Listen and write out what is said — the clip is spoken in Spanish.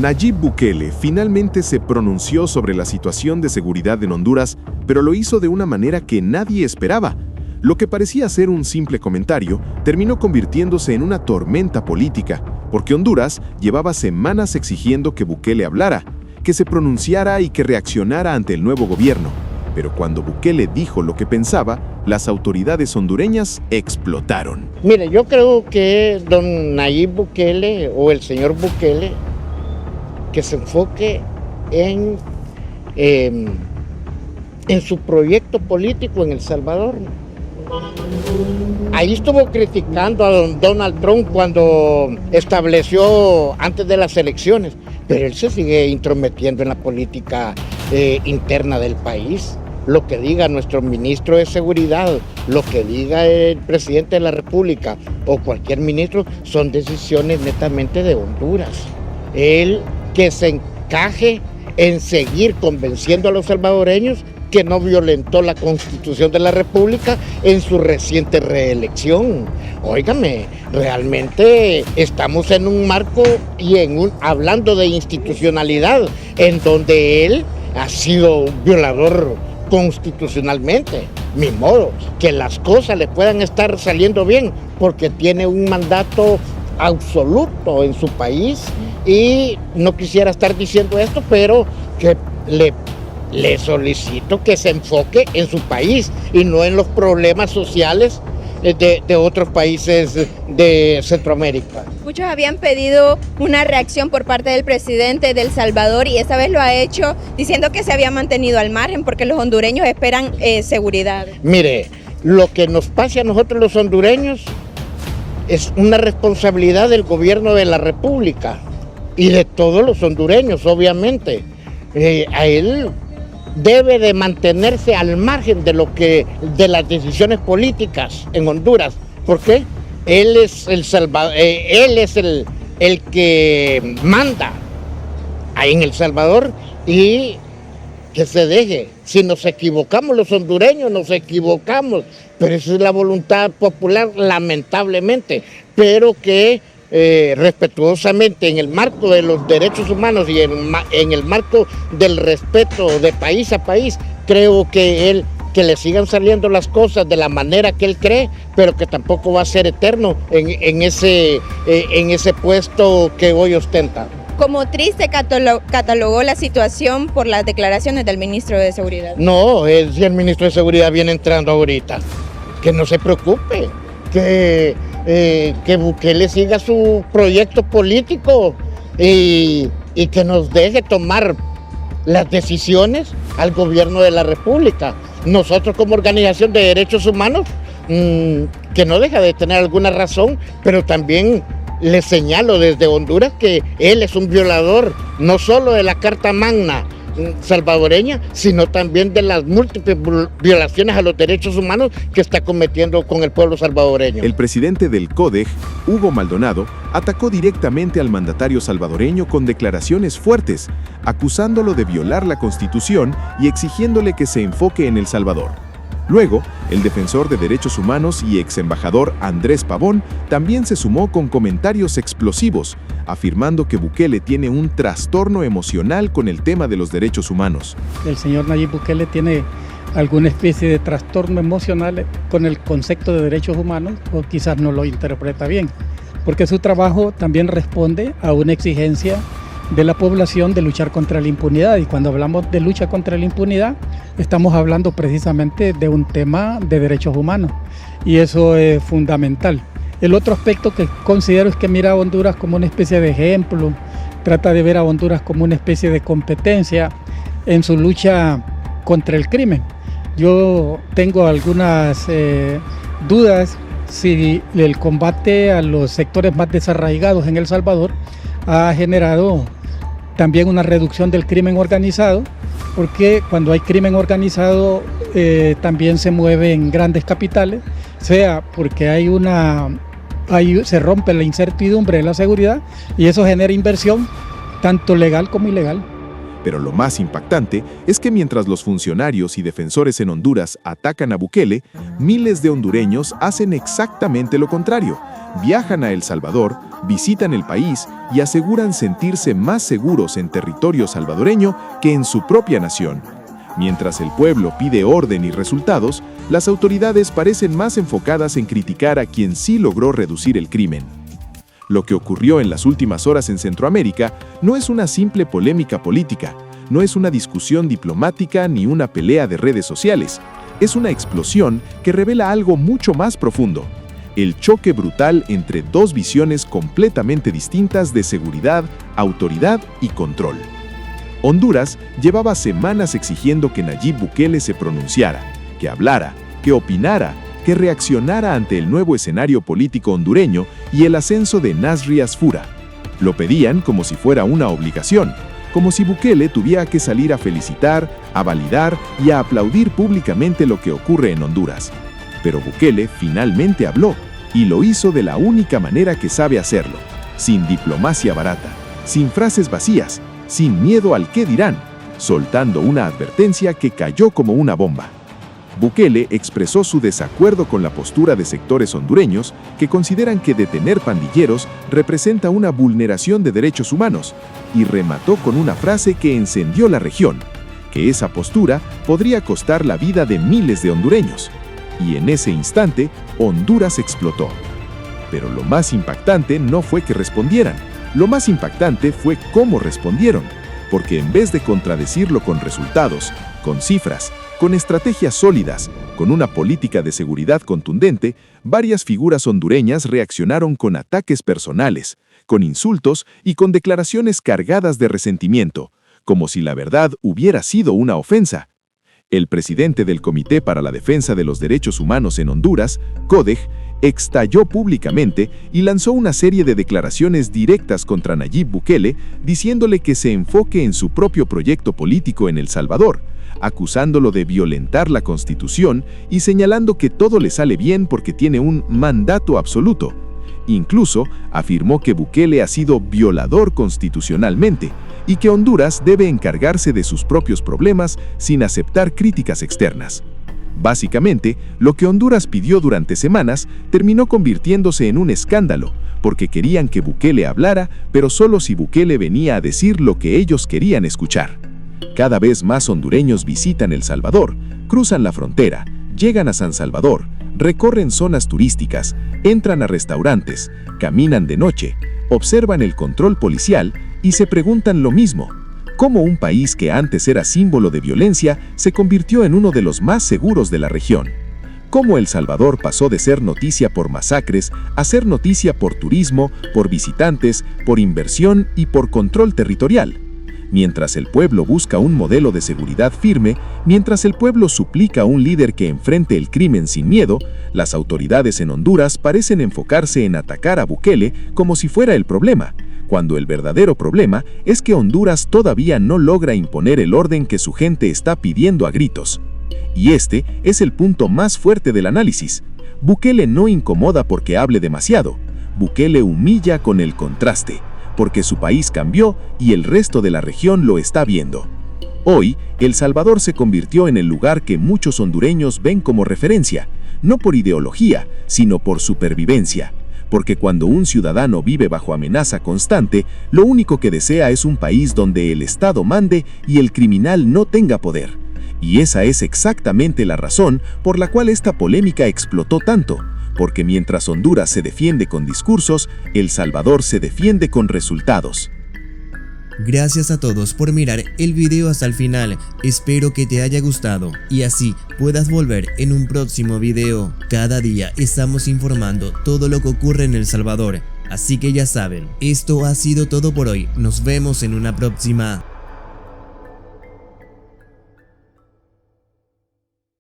Nayib Bukele finalmente se pronunció sobre la situación de seguridad en Honduras, pero lo hizo de una manera que nadie esperaba. Lo que parecía ser un simple comentario terminó convirtiéndose en una tormenta política, porque Honduras llevaba semanas exigiendo que Bukele hablara, que se pronunciara y que reaccionara ante el nuevo gobierno. Pero cuando Bukele dijo lo que pensaba, las autoridades hondureñas explotaron. Mire, yo creo que don Nayib Bukele o el señor Bukele que se enfoque en su proyecto político en El Salvador. Ahí estuvo criticando a don Donald Trump cuando estableció antes de las elecciones, pero él se sigue intrometiendo en la política interna del país. Lo que diga nuestro ministro de Seguridad, lo que diga el presidente de la República o cualquier ministro son decisiones netamente de Honduras. Él que se encaje en seguir convenciendo a los salvadoreños que no violentó la Constitución de la República en su reciente reelección. Óigame, realmente estamos en un marco y hablando de institucionalidad, en donde él ha sido un violador constitucionalmente. Ni modo, que las cosas le puedan estar saliendo bien, porque tiene un mandato absoluto en su país y no quisiera estar diciendo esto, pero que le solicito que se enfoque en su país y no en los problemas sociales de otros países de Centroamérica. Muchos habían pedido una reacción por parte del presidente de El Salvador y esta vez lo ha hecho diciendo que se había mantenido al margen porque los hondureños esperan seguridad. Mire, lo que nos pase a nosotros los hondureños es una responsabilidad del gobierno de la República y de todos los hondureños, obviamente. A él debe de mantenerse al margen de las decisiones políticas en Honduras. ¿Por qué? Él es el que manda ahí en El Salvador y que se deje. Si nos equivocamos los hondureños, nos equivocamos, pero esa es la voluntad popular, lamentablemente, pero que respetuosamente en el marco de los derechos humanos y en el marco del respeto de país a país, creo que le sigan saliendo las cosas de la manera que él cree, pero que tampoco va a ser eterno en ese puesto que hoy ostenta. Como triste catalogó la situación por las declaraciones del ministro de Seguridad. No, si el ministro de Seguridad viene entrando ahorita, que no se preocupe, que Bukele siga su proyecto político y que nos deje tomar las decisiones al gobierno de la República. Nosotros como organización de derechos humanos, que no deja de tener alguna razón, pero también le señalo desde Honduras que él es un violador, no solo de la Carta Magna salvadoreña, sino también de las múltiples violaciones a los derechos humanos que está cometiendo con el pueblo salvadoreño. El presidente del CODEG, Hugo Maldonado, atacó directamente al mandatario salvadoreño con declaraciones fuertes, acusándolo de violar la Constitución y exigiéndole que se enfoque en El Salvador. Luego, el defensor de derechos humanos y exembajador Andrés Pavón también se sumó con comentarios explosivos, afirmando que Bukele tiene un trastorno emocional con el tema de los derechos humanos. El señor Nayib Bukele tiene alguna especie de trastorno emocional con el concepto de derechos humanos, o quizás no lo interpreta bien, porque su trabajo también responde a una exigencia de la población de luchar contra la impunidad, y cuando hablamos de lucha contra la impunidad estamos hablando precisamente de un tema de derechos humanos y eso es fundamental. El otro aspecto que considero es que mira a Honduras como una especie de ejemplo, trata de ver a Honduras como una especie de competencia en su lucha contra el crimen. Yo tengo algunas dudas si el combate a los sectores más desarraigados en El Salvador ha generado también una reducción del crimen organizado, porque cuando hay crimen organizado también se mueve en grandes capitales, sea porque se rompe la incertidumbre de la seguridad y eso genera inversión tanto legal como ilegal. Pero lo más impactante es que mientras los funcionarios y defensores en Honduras atacan a Bukele, miles de hondureños hacen exactamente lo contrario. Viajan a El Salvador, visitan el país y aseguran sentirse más seguros en territorio salvadoreño que en su propia nación. Mientras el pueblo pide orden y resultados, las autoridades parecen más enfocadas en criticar a quien sí logró reducir el crimen. Lo que ocurrió en las últimas horas en Centroamérica no es una simple polémica política, no es una discusión diplomática ni una pelea de redes sociales. Es una explosión que revela algo mucho más profundo: el choque brutal entre dos visiones completamente distintas de seguridad, autoridad y control. Honduras llevaba semanas exigiendo que Nayib Bukele se pronunciara, que hablara, que opinara, que reaccionara ante el nuevo escenario político hondureño y el ascenso de Nasri Asfura. Lo pedían como si fuera una obligación, como si Bukele tuviera que salir a felicitar, a validar y a aplaudir públicamente lo que ocurre en Honduras. Pero Bukele finalmente habló, y lo hizo de la única manera que sabe hacerlo, sin diplomacia barata, sin frases vacías, sin miedo al qué dirán, soltando una advertencia que cayó como una bomba. Bukele expresó su desacuerdo con la postura de sectores hondureños que consideran que detener pandilleros representa una vulneración de derechos humanos, y remató con una frase que encendió la región, que esa postura podría costar la vida de miles de hondureños. Y en ese instante, Honduras explotó. Pero lo más impactante no fue que respondieran, lo más impactante fue cómo respondieron, porque en vez de contradecirlo con resultados, con cifras, con estrategias sólidas, con una política de seguridad contundente, varias figuras hondureñas reaccionaron con ataques personales, con insultos y con declaraciones cargadas de resentimiento, como si la verdad hubiera sido una ofensa. El presidente del Comité para la Defensa de los Derechos Humanos en Honduras, CODEH, estalló públicamente y lanzó una serie de declaraciones directas contra Nayib Bukele, diciéndole que se enfoque en su propio proyecto político en El Salvador, acusándolo de violentar la Constitución y señalando que todo le sale bien porque tiene un mandato absoluto. Incluso afirmó que Bukele ha sido violador constitucionalmente y que Honduras debe encargarse de sus propios problemas sin aceptar críticas externas. Básicamente, lo que Honduras pidió durante semanas terminó convirtiéndose en un escándalo, porque querían que Bukele hablara, pero solo si Bukele venía a decir lo que ellos querían escuchar. Cada vez más hondureños visitan El Salvador, cruzan la frontera, llegan a San Salvador, recorren zonas turísticas, entran a restaurantes, caminan de noche, observan el control policial y se preguntan lo mismo: ¿cómo un país que antes era símbolo de violencia se convirtió en uno de los más seguros de la región? ¿Cómo El Salvador pasó de ser noticia por masacres a ser noticia por turismo, por visitantes, por inversión y por control territorial? Mientras el pueblo busca un modelo de seguridad firme, mientras el pueblo suplica a un líder que enfrente el crimen sin miedo, las autoridades en Honduras parecen enfocarse en atacar a Bukele como si fuera el problema, cuando el verdadero problema es que Honduras todavía no logra imponer el orden que su gente está pidiendo a gritos. Y este es el punto más fuerte del análisis. Bukele no incomoda porque hable demasiado. Bukele humilla con el contraste, porque su país cambió y el resto de la región lo está viendo. Hoy, El Salvador se convirtió en el lugar que muchos hondureños ven como referencia, no por ideología, sino por supervivencia. Porque cuando un ciudadano vive bajo amenaza constante, lo único que desea es un país donde el Estado mande y el criminal no tenga poder. Y esa es exactamente la razón por la cual esta polémica explotó tanto. Porque mientras Honduras se defiende con discursos, El Salvador se defiende con resultados. Gracias a todos por mirar el video hasta el final, espero que te haya gustado y así puedas volver en un próximo video. Cada día estamos informando todo lo que ocurre en El Salvador, así que ya saben, esto ha sido todo por hoy, nos vemos en una próxima.